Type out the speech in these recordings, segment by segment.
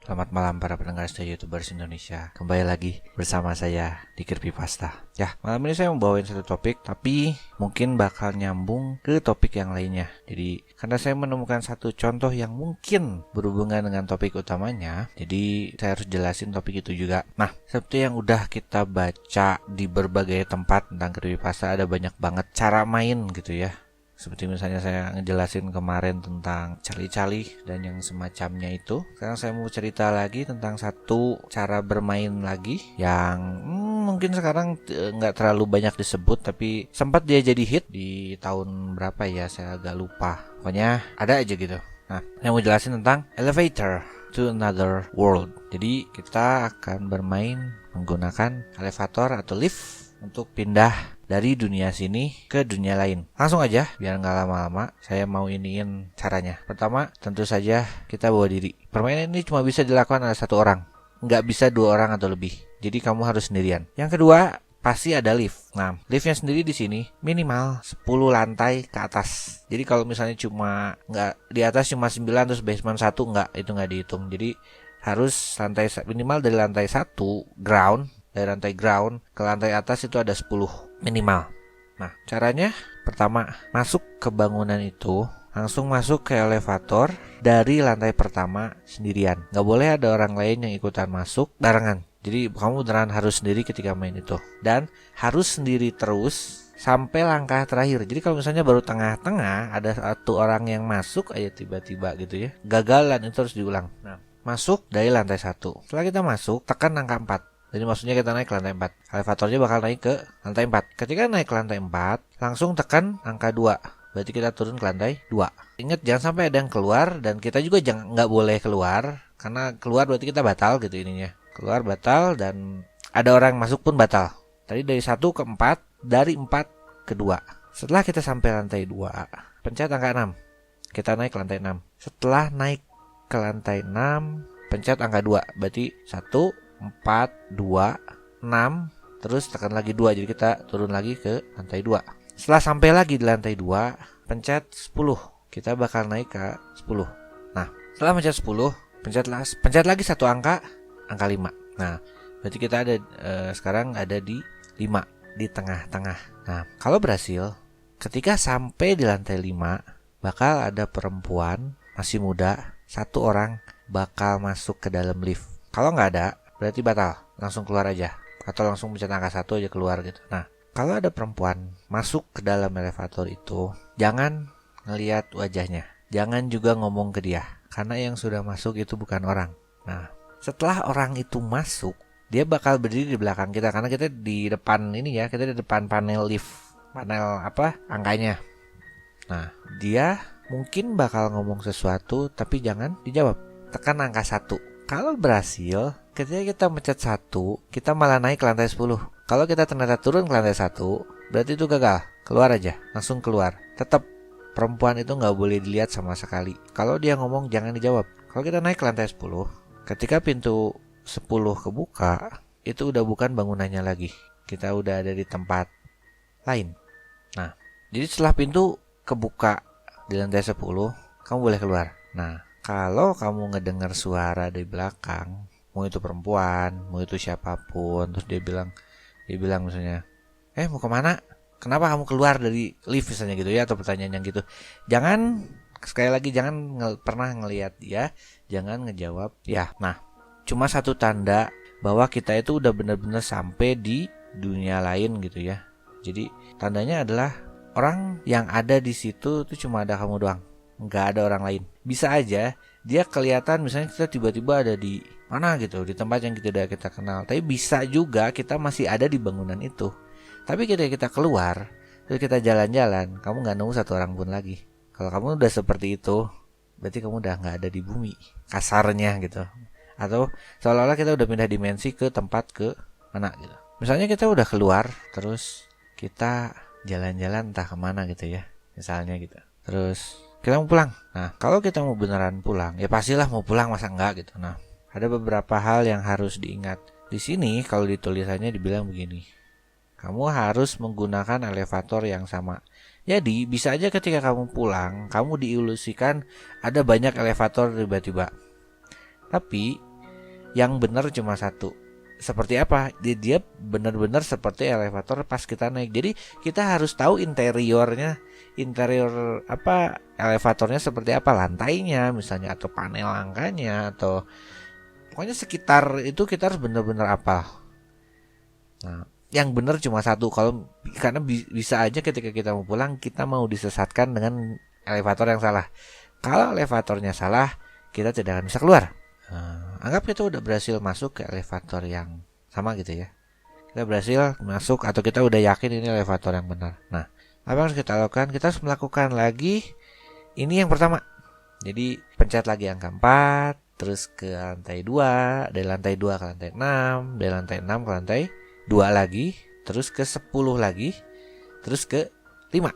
Selamat malam para pendengar setia YouTubers Indonesia. Kembali lagi bersama saya di Creepypasta. Ya, malam ini saya membawain satu topik, tapi mungkin bakal nyambung ke topik yang lainnya. Jadi, karena saya menemukan satu contoh yang mungkin berhubungan dengan topik utamanya, jadi saya harus jelasin topik itu juga. Nah, seperti yang udah kita baca di berbagai tempat tentang Creepypasta, ada banyak banget cara main gitu ya. Seperti misalnya saya ngejelasin kemarin tentang cali-cali dan yang semacamnya itu. Sekarang saya mau cerita lagi tentang satu cara bermain lagi yang mungkin sekarang nggak terlalu banyak disebut, tapi sempat dia jadi hit di tahun berapa ya, saya agak lupa. Pokoknya ada aja gitu. Nah, yang mau jelasin tentang elevator to another world. Jadi kita akan bermain menggunakan elevator atau lift untuk pindah dari dunia sini ke dunia lain. Langsung aja, biar nggak lama-lama, saya mau iniin caranya. Pertama, tentu saja kita bawa diri. Permainan ini cuma bisa dilakukan oleh satu orang, nggak bisa dua orang atau lebih. Jadi kamu harus sendirian. Yang kedua, pasti ada lift. Nah, liftnya sendiri di sini minimal 10 lantai ke atas. Jadi kalau misalnya cuma nggak di atas cuma 9 terus basement 1 itu nggak dihitung. Jadi harus lantai minimal dari lantai 1 ground. Dari lantai ground ke lantai atas itu ada 10 minimal. Nah, caranya pertama, masuk ke bangunan itu, langsung masuk ke elevator dari lantai pertama sendirian. Gak boleh ada orang lain yang ikutan masuk barengan. Jadi kamu beneran harus sendiri ketika main itu. Dan harus sendiri terus sampai langkah terakhir. Jadi kalau misalnya baru tengah-tengah ada satu orang yang masuk aja tiba-tiba gitu ya, gagalan itu harus diulang. Nah, masuk dari lantai 1. Setelah kita masuk, tekan angka 4. Jadi maksudnya kita naik ke lantai 4. Elevatornya bakal naik ke lantai 4. Ketika naik ke lantai 4, langsung tekan angka 2. Berarti kita turun ke lantai 2. Ingat jangan sampai ada yang keluar, dan kita juga nggak boleh keluar. Karena keluar berarti kita batal gitu ininya. Keluar batal, dan ada orang masuk pun batal. Tadi dari 1 ke 4, dari 4 ke 2. Setelah kita sampai lantai 2, pencet angka 6. Kita naik ke lantai 6. Setelah naik ke lantai 6, pencet angka 2. Berarti 1, 4, 2, 6, terus tekan lagi 2. Jadi kita turun lagi ke lantai 2. Setelah sampai lagi di lantai 2, pencet 10. Kita bakal naik ke 10. Nah, setelah pencet 10, pencet lagi satu angka 5. Nah, berarti kita ada sekarang ada di 5, di tengah-tengah. Nah, kalau berhasil, ketika sampai di lantai 5, bakal ada perempuan masih muda, satu orang bakal masuk ke dalam lift. Kalau nggak ada, berarti batal, langsung keluar aja. Atau langsung pencet angka 1 aja keluar gitu. Nah, kalau ada perempuan masuk ke dalam elevator itu, jangan ngelihat wajahnya. Jangan juga ngomong ke dia, karena yang sudah masuk itu bukan orang. Nah, setelah orang itu masuk, dia bakal berdiri di belakang kita. Karena kita di depan ini ya, kita di depan panel lift. Panel angkanya. Nah, dia mungkin bakal ngomong sesuatu, tapi jangan dijawab. Tekan angka 1. Kalau berhasil, ketika kita mencet 1, kita malah naik ke lantai 10. Kalau kita ternyata turun ke lantai 1, berarti itu gagal. Keluar aja, langsung keluar. Tetap perempuan itu nggak boleh dilihat sama sekali. Kalau dia ngomong jangan dijawab. Kalau kita naik ke lantai 10, ketika pintu 10 kebuka, itu udah bukan bangunannya lagi. Kita udah ada di tempat lain. Nah, jadi setelah pintu kebuka di lantai 10, kamu boleh keluar. Nah, kalau kamu ngedengar suara di belakang, mau itu perempuan, mau itu siapapun, terus dia bilang misalnya, mau kemana? Kenapa kamu keluar dari lift misalnya gitu ya, atau pertanyaan yang gitu. Jangan, sekali lagi jangan pernah ngelihat dia, jangan ngejawab ya. Nah, cuma satu tanda bahwa kita itu udah benar-benar sampai di dunia lain gitu ya. Jadi tandanya adalah orang yang ada di situ tuh cuma ada kamu doang, nggak ada orang lain. Bisa aja dia kelihatan misalnya kita tiba-tiba ada di mana gitu, di tempat yang kita kenal. Tapi bisa juga kita masih ada di bangunan itu. Tapi ketika kita keluar, terus kita jalan-jalan, kamu nggak nemu satu orang pun lagi. Kalau kamu udah seperti itu, berarti kamu udah nggak ada di bumi, kasarnya gitu. Atau seolah-olah kita udah pindah dimensi ke tempat ke mana gitu. Misalnya kita udah keluar, terus kita jalan-jalan entah kemana gitu ya, misalnya gitu. Terus kita mau pulang. Nah, kalau kita mau beneran pulang, ya pastilah mau pulang, masa enggak gitu. Nah, ada beberapa hal yang harus diingat. Di sini kalau di tulisannya dibilang begini. Kamu harus menggunakan elevator yang sama. Jadi, bisa aja ketika kamu pulang, kamu diilusikan ada banyak elevator tiba-tiba. Tapi yang benar cuma satu. Seperti apa? Dia benar-benar seperti elevator pas kita naik. Jadi kita harus tahu interior apa elevatornya seperti apa, lantainya misalnya, atau panel angkanya, atau pokoknya sekitar itu kita harus benar-benar hafal. Nah, yang benar cuma satu. Karena bisa aja ketika kita mau pulang kita mau disesatkan dengan elevator yang salah. Kalau elevatornya salah, kita tidak akan bisa keluar. Anggap kita udah berhasil masuk ke elevator yang sama gitu ya. Kita berhasil masuk atau kita udah yakin ini elevator yang benar. Nah, apa yang harus kita lakukan? Kita harus melakukan lagi ini yang pertama. Jadi pencet lagi angka 4, terus ke lantai 2, dari lantai 2 ke lantai 6, dari lantai 6 ke lantai 2 lagi, terus ke 10 lagi, terus ke 5.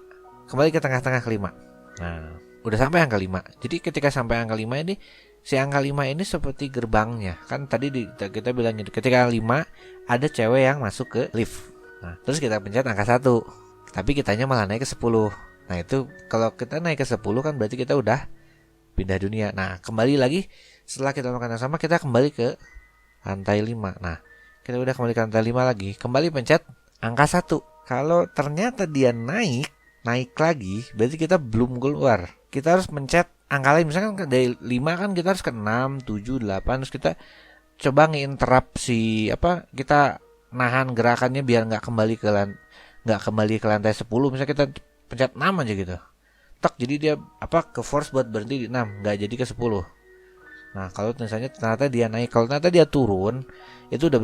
Kembali ke tengah-tengah ke 5. Nah, udah sampai angka 5. Jadi ketika sampai angka 5 ini, si angka 5 ini seperti gerbangnya. Kan tadi kita bilang gitu, ketika 5 ada cewek yang masuk ke lift. Nah, terus kita pencet angka 1. Tapi kitanya malah naik ke 10. Nah, itu kalau kita naik ke 10 kan berarti kita udah pindah dunia. Nah, kembali lagi setelah kita melakukan yang sama, kita kembali ke lantai 5. Nah, kita udah kembali ke lantai 5 lagi. Kembali pencet angka 1. Kalau ternyata dia naik lagi, berarti kita belum keluar. Kita harus mencet angka lain. Misalkan dari 5 kan kita harus ke 6, 7, 8. Terus kita coba nge-interrupt kita nahan gerakannya biar nggak kembali ke lantai 10. Misalnya kita pencet 6 aja gitu. Tak, jadi dia ke force buat berhenti di 6, nggak jadi ke 10. Nah, kalau misalnya ternyata dia naik, kalau ternyata dia turun, itu udah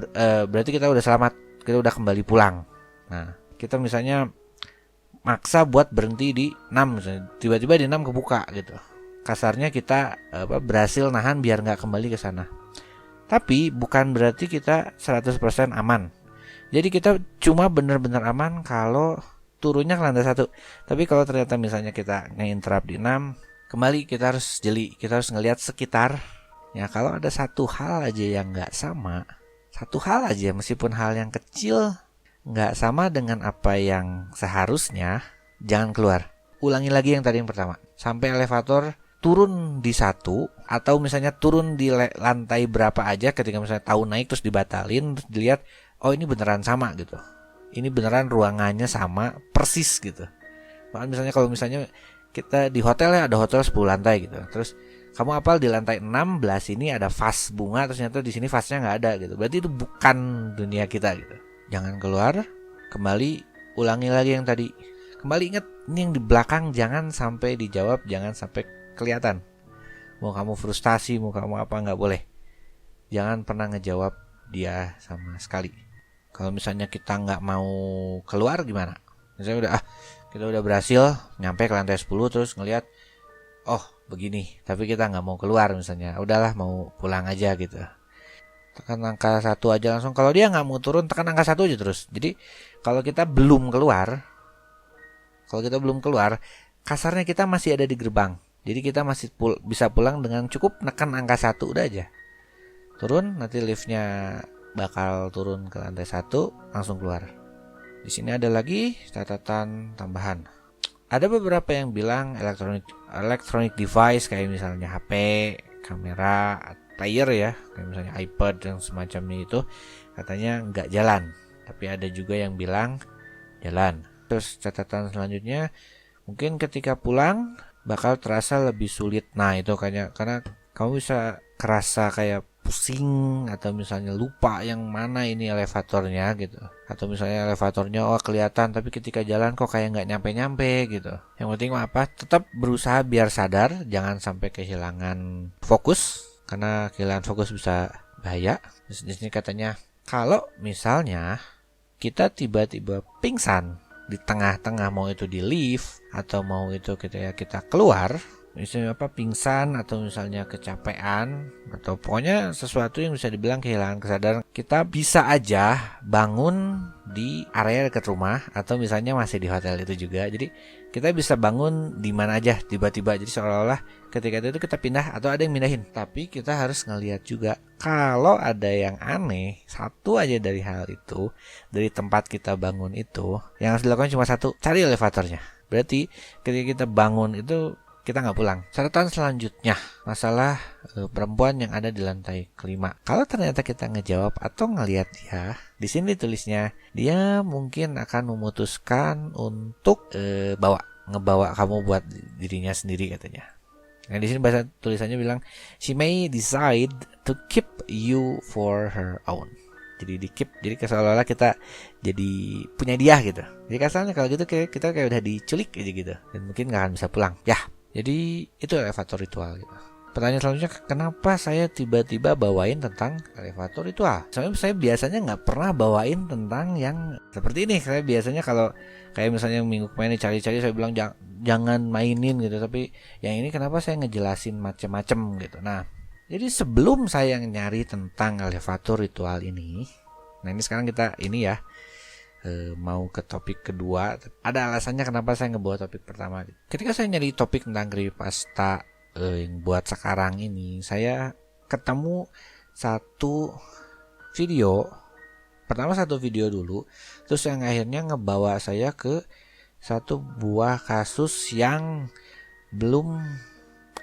berarti kita udah selamat, kita udah kembali pulang. Nah, kita misalnya maksa buat berhenti di 6 misalnya, tiba-tiba di 6 kebuka gitu. Kasarnya kita berhasil nahan biar nggak kembali ke sana. Tapi bukan berarti kita 100% aman. Jadi kita cuma benar-benar aman kalau turunnya ke lantai 1. Tapi kalau ternyata misalnya kita nge-interrupt di 6, kembali kita harus jeli, kita harus ngelihat sekitar. Ya, kalau ada satu hal aja yang nggak sama, satu hal aja meskipun hal yang kecil nggak sama dengan apa yang seharusnya, jangan keluar. Ulangi lagi yang tadi yang pertama. Sampai elevator turun di 1, atau misalnya turun di lantai berapa aja, ketika misalnya tahu naik terus dibatalin, terus dilihat, oh ini beneran sama gitu. Ini beneran ruangannya sama persis gitu. Misalnya kalau misalnya kita di hotel ya, ada hotel 10 lantai gitu. Terus kamu hafal di lantai 16 ini ada vas bunga, terus ternyata di sini vasnya nggak ada gitu. Berarti itu bukan dunia kita gitu. Jangan keluar, kembali ulangi lagi yang tadi. Kembali ingat, ini yang di belakang jangan sampai dijawab, jangan sampai kelihatan. Mau kamu frustasi, mau kamu apa, nggak boleh. Jangan pernah ngejawab dia sama sekali. Kalau misalnya kita nggak mau keluar gimana? Misalnya kita udah berhasil nyampe ke lantai 10, terus ngelihat, oh begini, tapi kita nggak mau keluar misalnya. Udahlah, mau pulang aja gitu. Tekan angka 1 aja langsung. Kalau dia nggak mau turun, tekan angka 1 aja terus. Jadi kalau kita belum keluar, kasarnya kita masih ada di gerbang. Jadi kita masih bisa pulang dengan cukup nekan angka 1 udah aja. Turun, nanti liftnya bakal turun ke lantai 1, langsung keluar. Di sini ada lagi catatan tambahan. Ada beberapa yang bilang electronic device kayak misalnya HP, kamera, player ya, kayak misalnya iPad dan semacamnya itu katanya nggak jalan. Tapi ada juga yang bilang jalan. Terus catatan selanjutnya, mungkin ketika pulang bakal terasa lebih sulit. Nah, itu karena kamu bisa kerasa kayak pusing, atau misalnya lupa yang mana ini elevatornya gitu, atau misalnya elevatornya kelihatan tapi ketika jalan kok kayak nggak nyampe gitu. Yang penting tetap berusaha biar sadar, jangan sampai kehilangan fokus, karena kehilangan fokus bisa bahaya. Di sini katanya kalau misalnya kita tiba-tiba pingsan di tengah-tengah, mau itu di lift atau mau itu kita keluar, misalnya pingsan atau misalnya kecapean atau pokoknya sesuatu yang bisa dibilang kehilangan kesadaran, kita bisa aja bangun di area dekat rumah atau misalnya masih di hotel itu juga. Jadi kita bisa bangun di mana aja tiba-tiba. Jadi seolah-olah ketika itu kita pindah atau ada yang mindahin. Tapi kita harus ngelihat juga kalau ada yang aneh, satu aja dari hal itu, dari tempat kita bangun itu, yang harus dilakukan cuma satu, cari elevatornya. Berarti ketika kita bangun itu, kita nggak pulang. Catatan selanjutnya, masalah perempuan yang ada di lantai kelima. Kalau ternyata kita ngejawab atau ngelihat dia, di sini tulisnya dia mungkin akan memutuskan untuk ngebawa kamu buat dirinya sendiri katanya. Nah di sini bahasa tulisannya bilang she may decide to keep you for her own. Jadi di keep, jadi seolah-olah kita jadi punya dia gitu. Jadi kasarnya kalau gitu kita kayak udah diculik aja gitu, dan mungkin nggak akan bisa pulang. Ya, jadi itu elevator ritual gitu. Pertanyaan selanjutnya, kenapa saya tiba-tiba bawain tentang elevator ritual? Soalnya saya biasanya nggak pernah bawain tentang yang seperti ini. Saya biasanya kalau kayak misalnya minggu kemarin cari-cari saya bilang jangan mainin gitu. Tapi yang ini kenapa saya ngejelasin macem-macem gitu. Nah, jadi sebelum saya nyari tentang elevator ritual ini, nah ini sekarang kita ini ya mau ke topik kedua. Ada alasannya kenapa saya ngebawa topik pertama. Ketika saya nyari topik tentang creepypasta yang buat sekarang ini, saya ketemu satu video. Pertama satu video dulu, terus yang akhirnya ngebawa saya ke satu buah kasus yang belum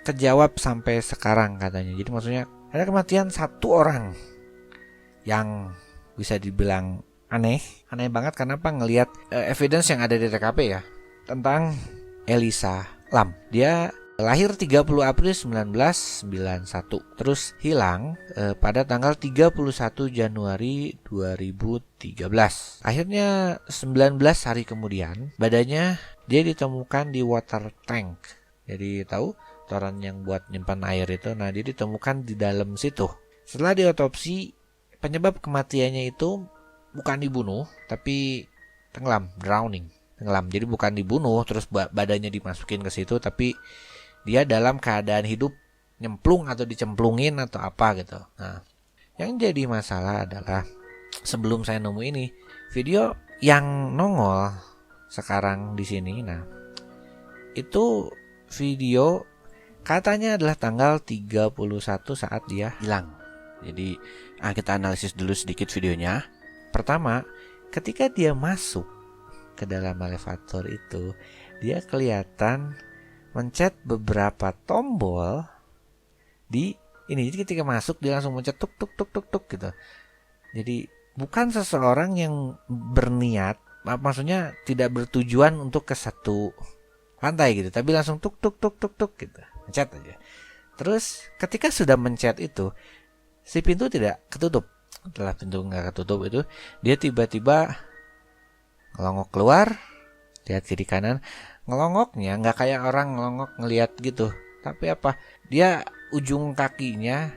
kejawab sampai sekarang katanya. Jadi maksudnya ada kematian satu orang yang bisa dibilang aneh banget. Kenapa? Ngelihat evidence yang ada di TKP ya tentang Elisa Lam. Dia lahir 30 April 1991, terus hilang pada tanggal 31 Januari 2013. Akhirnya 19 hari kemudian badannya dia ditemukan di water tank. Jadi tahu toran yang buat nyimpan air itu, nah dia ditemukan di dalam situ. Setelah diotopsi, penyebab kematiannya itu bukan dibunuh, tapi tenggelam, drowning, tenggelam. Jadi bukan dibunuh terus badannya dimasukin ke situ, tapi dia dalam keadaan hidup nyemplung atau dicemplungin atau apa gitu. Nah, yang jadi masalah adalah sebelum saya nemu ini, video yang nongol sekarang di sini, nah itu video katanya adalah tanggal 31 saat dia hilang. Jadi kita analisis dulu sedikit videonya. Pertama, ketika dia masuk ke dalam elevator itu, dia kelihatan mencet beberapa tombol di ini. Jadi ketika masuk dia langsung mencet tuk tuk tuk tuk tuk gitu. Jadi bukan seseorang yang berniat, maksudnya tidak bertujuan untuk ke satu lantai gitu, tapi langsung tuk tuk tuk tuk tuk gitu, mencet aja. Terus ketika sudah mencet itu, si pintu tidak ketutup. Setelah pintu nggak ketutup itu, dia tiba-tiba ngelongok keluar, lihat kiri kanan. Ngelongoknya nggak kayak orang ngelongok ngelihat gitu, tapi apa? Dia ujung kakinya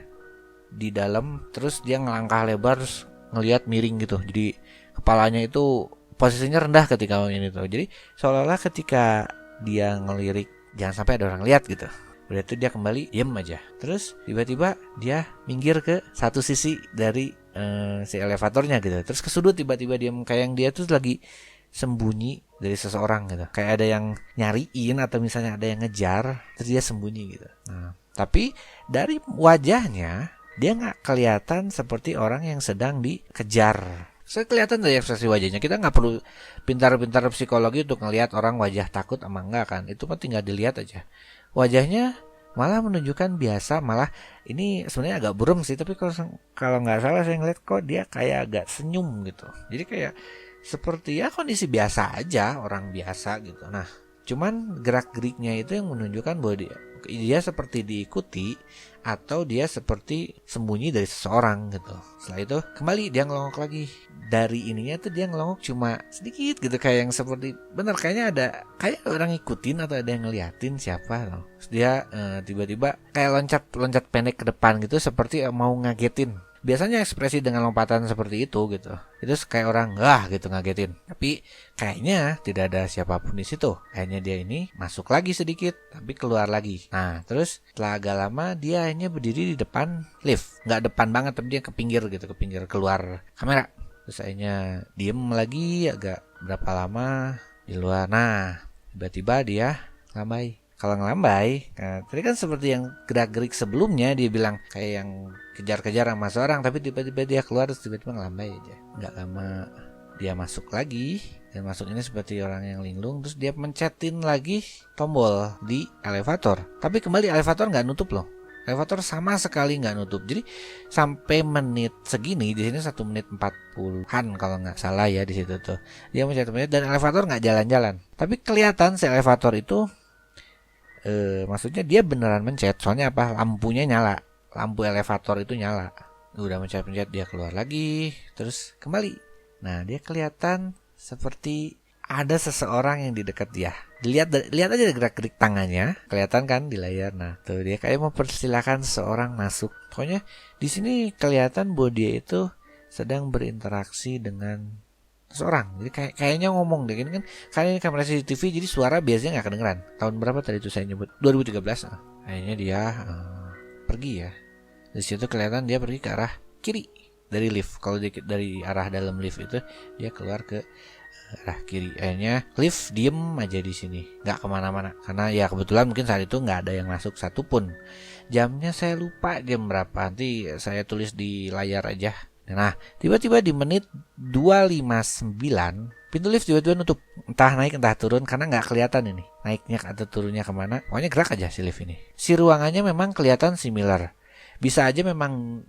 di dalam, terus dia ngelangkah lebar, terus ngelihat miring gitu. Jadi kepalanya itu posisinya rendah ketika ini tuh. Jadi seolah-olah ketika dia ngelirik jangan sampai ada orang lihat gitu. Udah itu dia kembali diem aja. Terus tiba-tiba dia minggir ke satu sisi dari si elevatornya gitu. Terus kesudut tiba-tiba diem, kayak yang dia tuh lagi sembunyi dari seseorang gitu. Kayak ada yang nyariin atau misalnya ada yang ngejar, terus dia sembunyi gitu. Nah, tapi dari wajahnya dia nggak kelihatan seperti orang yang sedang dikejar. Saya kelihatan dari ekspresi wajahnya. Kita nggak perlu pintar-pintar psikologi untuk ngelihat orang wajah takut sama enggak kan. Itu mah tinggal dilihat aja. Wajahnya malah menunjukkan biasa. Malah ini sebenarnya agak buram sih. Tapi kalau nggak salah saya ngeliat kok dia kayak agak senyum gitu. Jadi kayak seperti ya kondisi biasa aja, orang biasa gitu. Nah, cuman gerak-geriknya itu yang menunjukkan bahwa dia seperti diikuti atau dia seperti sembunyi dari seseorang gitu. Setelah itu kembali dia ngelongok lagi. Dari ininya tuh dia ngelongok cuma sedikit gitu, kayak yang seperti bener kayaknya ada kayak orang ngikutin atau ada yang ngeliatin siapa loh. Terus dia tiba-tiba kayak loncat pendek ke depan gitu, seperti mau ngagetin. Biasanya ekspresi dengan lompatan seperti itu gitu. Itu kayak orang gitu ngagetin. Tapi kayaknya tidak ada siapapun di situ. Kayaknya dia ini masuk lagi sedikit tapi keluar lagi. Nah, terus setelah agak lama dia hanya berdiri di depan lift. Nggak depan banget tapi dia ke pinggir gitu, ke pinggir keluar kamera. Terus akhirnya diem lagi agak berapa lama di luar. Nah, tiba-tiba dia ngelambai. Kalau ngelambai, nah, tadi kan seperti yang gerak-gerik sebelumnya dia bilang kayak yang kejar-kejar sama seorang, tapi tiba-tiba dia keluar terus tiba-tiba ngelambai aja. Nggak lama dia masuk lagi Dan masuk ini seperti orang yang linglung. Terus dia mencetin lagi tombol di elevator. Tapi kembali elevator nggak nutup loh. Elevator sama sekali nggak nutup. Jadi sampai menit segini, di sini 1 menit 40-an kalau nggak salah ya di situ tuh. Dia mencet dan elevator nggak jalan-jalan. Tapi kelihatan si elevator itu maksudnya dia beneran mencet. Soalnya apa? Lampunya nyala. Lampu elevator itu nyala. Udah mencet-mencet, dia keluar lagi, terus kembali. Nah, dia kelihatan seperti ada seseorang yang di dekat dia. Lihat aja gerak-gerik tangannya, kelihatan kan di layar. Nah, tuh dia kayak mempersilahkan seseorang masuk. Pokoknya di sini kelihatan bahwa dia itu sedang berinteraksi dengan seseorang. Jadi kayaknya ngomong deh, ini kan karena ini kamera CCTV, jadi suara biasanya nggak kedengeran. Tahun berapa tadi itu saya nyebut? 2013. Kayaknya dia pergi ya. Di situ kelihatan dia pergi ke arah kiri dari lift. Kalau dari arah dalam lift itu dia keluar ke arah kiri. Akhirnya lift diem aja di sini, nggak kemana-mana. Karena ya kebetulan mungkin saat itu nggak ada yang masuk satupun. Jamnya saya lupa jam berapa. Nanti saya tulis di layar aja. Nah, tiba-tiba di menit 2:59 pintu lift tiba-tiba nutup. Entah naik entah turun karena nggak kelihatan ini naiknya atau turunnya kemana. Pokoknya gerak aja si lift ini. Si ruangannya memang kelihatan similar. Bisa aja memang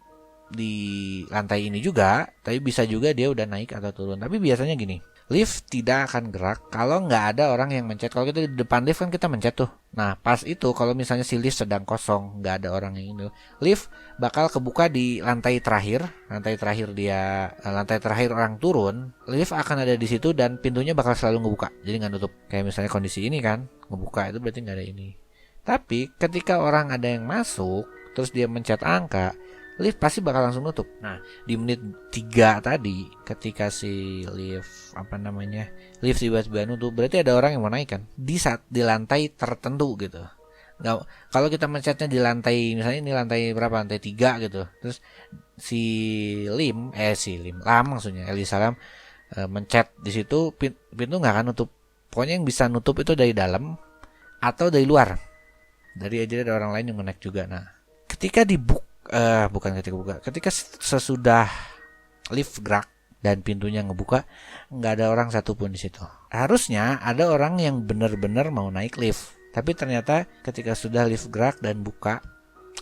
di lantai ini juga, tapi bisa juga dia udah naik atau turun. Tapi biasanya gini, lift tidak akan gerak kalau nggak ada orang yang mencet. Kalau kita di depan lift kan kita mencet tuh. Nah pas itu kalau misalnya si lift sedang kosong, nggak ada orang yang ini, lift bakal kebuka di lantai terakhir. Lantai terakhir orang turun, lift akan ada di situ dan pintunya bakal selalu ngebuka. Jadi nggak nutup. Kayak misalnya kondisi ini kan, ngebuka itu berarti nggak ada ini. Tapi ketika orang ada yang masuk, terus dia mencet angka, lift pasti bakal langsung nutup. Nah, di menit 3 tadi ketika si lift lift tiba-tiba nutup, berarti ada orang yang mau naik kan di lantai tertentu gitu. Nggak, kalau kita mencetnya di lantai, misalnya ini lantai berapa, lantai 3 gitu. Terus si Lam maksudnya Elisa Lam mencet di situ, pintu nggak akan nutup. Pokoknya yang bisa nutup itu dari dalam atau dari luar. Dari aja ada orang lain yang naik juga. Nah, ketika ketika sesudah lift gerak dan pintunya ngebuka, nggak ada orang satupun di situ. Harusnya ada orang yang benar-benar mau naik lift, tapi ternyata ketika sudah lift gerak dan buka,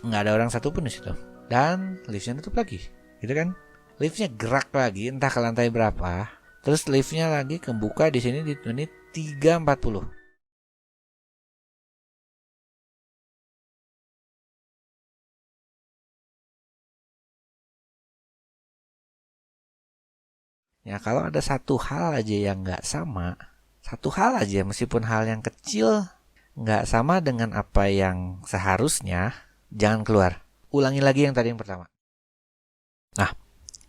nggak ada orang satupun di situ. Dan liftnya tutup lagi, gitu kan? Liftnya gerak lagi, entah ke lantai berapa. Terus liftnya lagi kebuka di sini di menit 3:40. Ya kalau ada satu hal aja yang nggak sama, satu hal aja meskipun hal yang kecil nggak sama dengan apa yang seharusnya, jangan keluar. Ulangi lagi yang tadi yang pertama. Nah,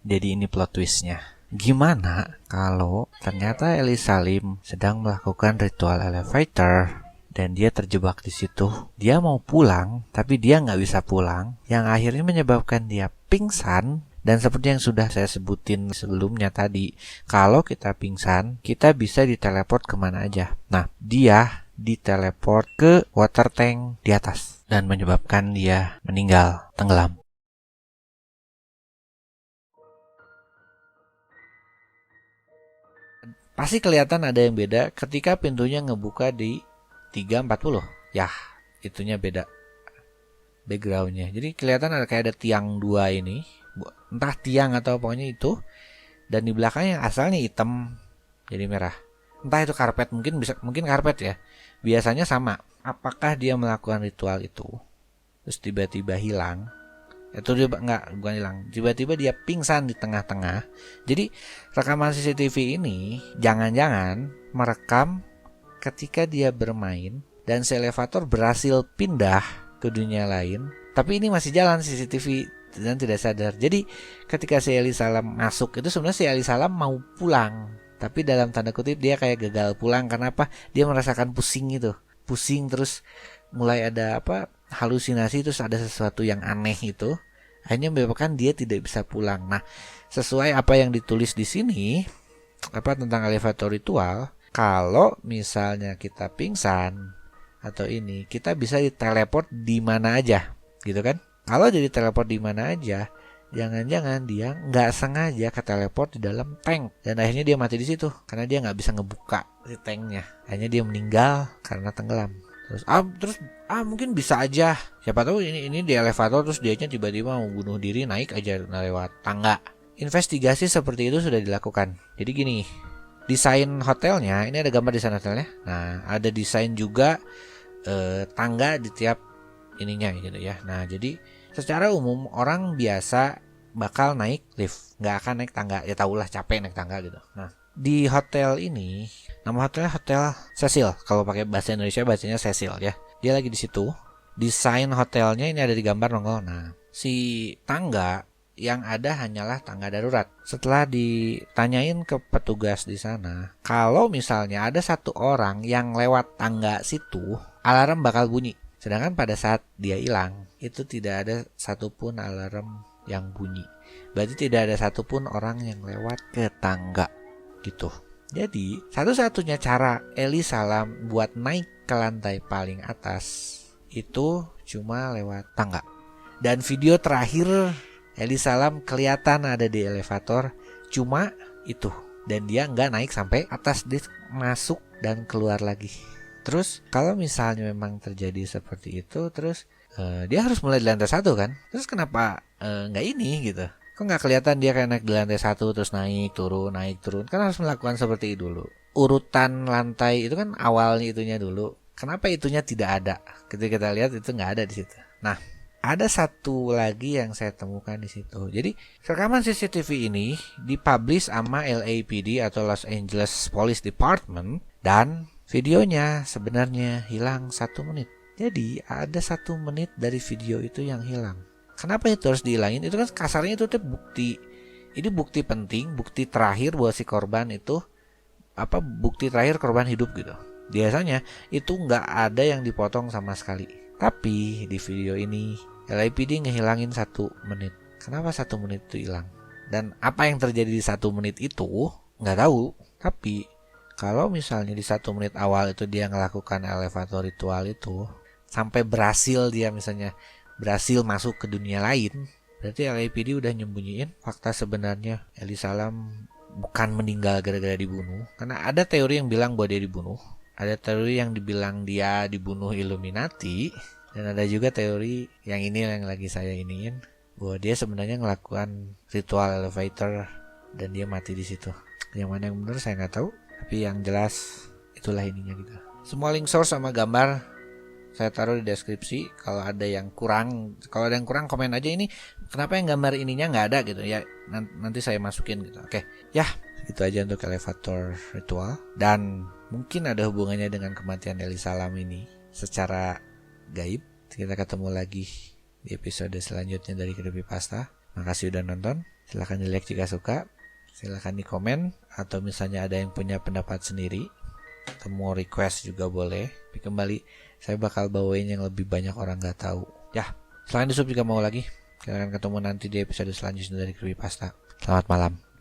jadi ini plot twistnya. Gimana kalau ternyata Elisa Lim sedang melakukan ritual elevator dan dia terjebak di situ. Dia mau pulang, tapi dia nggak bisa pulang, yang akhirnya menyebabkan dia pingsan. Dan seperti yang sudah saya sebutin sebelumnya tadi, kalau kita pingsan, kita bisa diteleport kemana aja. Nah, dia diteleport ke water tank di atas dan menyebabkan dia meninggal, tenggelam. Pasti kelihatan ada yang beda ketika pintunya ngebuka di 3:40. Yah, itunya beda backgroundnya. Jadi kelihatan kayak ada tiang 2 ini. Entah tiang atau pokoknya itu, dan di belakangnya asalnya hitam jadi merah. Entah itu karpet, mungkin karpet ya. Biasanya sama. Apakah dia melakukan ritual itu terus tiba-tiba hilang? Itu dia bukan hilang. Tiba-tiba dia pingsan di tengah-tengah. Jadi rekaman CCTV ini jangan-jangan merekam ketika dia bermain dan si elevator berhasil pindah ke dunia lain. Tapi ini masih jalan CCTV dan tidak sadar. Jadi ketika si Elisa Lam masuk itu sebenarnya si Elisa Lam mau pulang, tapi dalam tanda kutip dia kayak gagal pulang. Karena apa? Dia merasakan pusing itu. Pusing terus mulai ada halusinasi, terus ada sesuatu yang aneh itu. Akhirnya menyebabkan dia tidak bisa pulang. Nah, sesuai apa yang ditulis di sini tentang elevator ritual, kalau misalnya kita pingsan atau ini, kita bisa diteleport di mana aja, gitu kan? Kalau jadi teleport di mana aja, jangan-jangan dia nggak sengaja keteleport di dalam tank dan akhirnya dia mati di situ karena dia nggak bisa ngebuka si tanknya. Akhirnya dia meninggal karena tenggelam. Terus mungkin bisa aja, siapa tahu ini di elevator terus dianya tiba-tiba mau bunuh diri naik aja lewat tangga. Investigasi seperti itu sudah dilakukan. Jadi gini, desain hotelnya, ini ada gambar desain hotelnya. Nah, ada desain juga tangga di tiap ininya gitu ya. Nah, jadi secara umum orang biasa bakal naik lift, nggak akan naik tangga. Ya tahulah capek naik tangga gitu. Nah, di hotel ini, nama hotelnya Hotel Cecil. Kalau pakai bahasa Indonesia bacanya Cecil ya. Dia lagi di situ. Desain hotelnya ini ada di gambar nongol. Nah, si tangga yang ada hanyalah tangga darurat. Setelah ditanyain ke petugas di sana, kalau misalnya ada satu orang yang lewat tangga situ, alarm bakal bunyi. Sedangkan pada saat dia hilang, itu tidak ada satupun alarm yang bunyi. Berarti tidak ada satupun orang yang lewat ke tangga gitu. Jadi satu-satunya cara Ellie Salam buat naik ke lantai paling atas itu cuma lewat tangga. Dan video terakhir Ellie Salam kelihatan ada di elevator cuma itu. Dan dia nggak naik sampai atas, dia masuk dan keluar lagi. Terus kalau misalnya memang terjadi seperti itu, terus dia harus mulai di lantai 1 kan. Terus kenapa nggak ini gitu? Kok nggak kelihatan dia kayak naik di lantai 1 terus naik turun. Kan harus melakukan seperti itu dulu. Urutan lantai itu kan awalnya itunya dulu. Kenapa itunya tidak ada? Ketika kita lihat itu nggak ada di situ. Nah, ada satu lagi yang saya temukan di situ. Jadi rekaman CCTV ini dipublish sama LAPD atau Los Angeles Police Department dan videonya sebenarnya hilang 1 menit. Jadi ada 1 menit dari video itu yang hilang. Kenapa itu harus dihilangin? Itu kan kasarnya itu tuh bukti. Ini bukti penting, bukti terakhir buat si korban itu. Bukti terakhir korban hidup gitu. Biasanya itu nggak ada yang dipotong sama sekali. Tapi di video ini LAPD ngehilangin 1 menit. Kenapa 1 menit itu hilang? Dan apa yang terjadi di 1 menit itu nggak tahu. Tapi kalau misalnya di 1 menit awal itu dia melakukan elevator ritual itu sampai berhasil, dia misalnya berhasil masuk ke dunia lain, berarti LAPD udah nyembunyiin fakta sebenarnya Ellie Salam bukan meninggal gara-gara dibunuh. Karena ada teori yang bilang bahwa dia dibunuh, ada teori yang dibilang dia dibunuh Illuminati, dan ada juga teori yang ini yang lagi saya iniin bahwa dia sebenarnya melakukan ritual elevator dan dia mati di situ. Yang mana yang benar saya nggak tahu, tapi yang jelas itulah ininya gitu. Semua link source sama gambar saya taruh di deskripsi. Kalau ada yang kurang komen aja ini kenapa yang gambar ininya nggak ada gitu ya, nanti saya masukin gitu. Oke ya, gitu aja untuk elevator ritual. Dan mungkin ada hubungannya dengan kematian Ellie Salam ini secara gaib. Kita ketemu lagi di episode selanjutnya dari Creepypasta. Makasih udah nonton. Silahkan di like jika suka, silahkan di komen, atau misalnya ada yang punya pendapat sendiri atau mau request juga boleh. Tapi kembali saya bakal bawain yang lebih banyak orang gak tahu. Ya, selain di sub juga mau lagi. Kita akan ketemu nanti di episode selanjutnya dari Creepypasta. Selamat malam.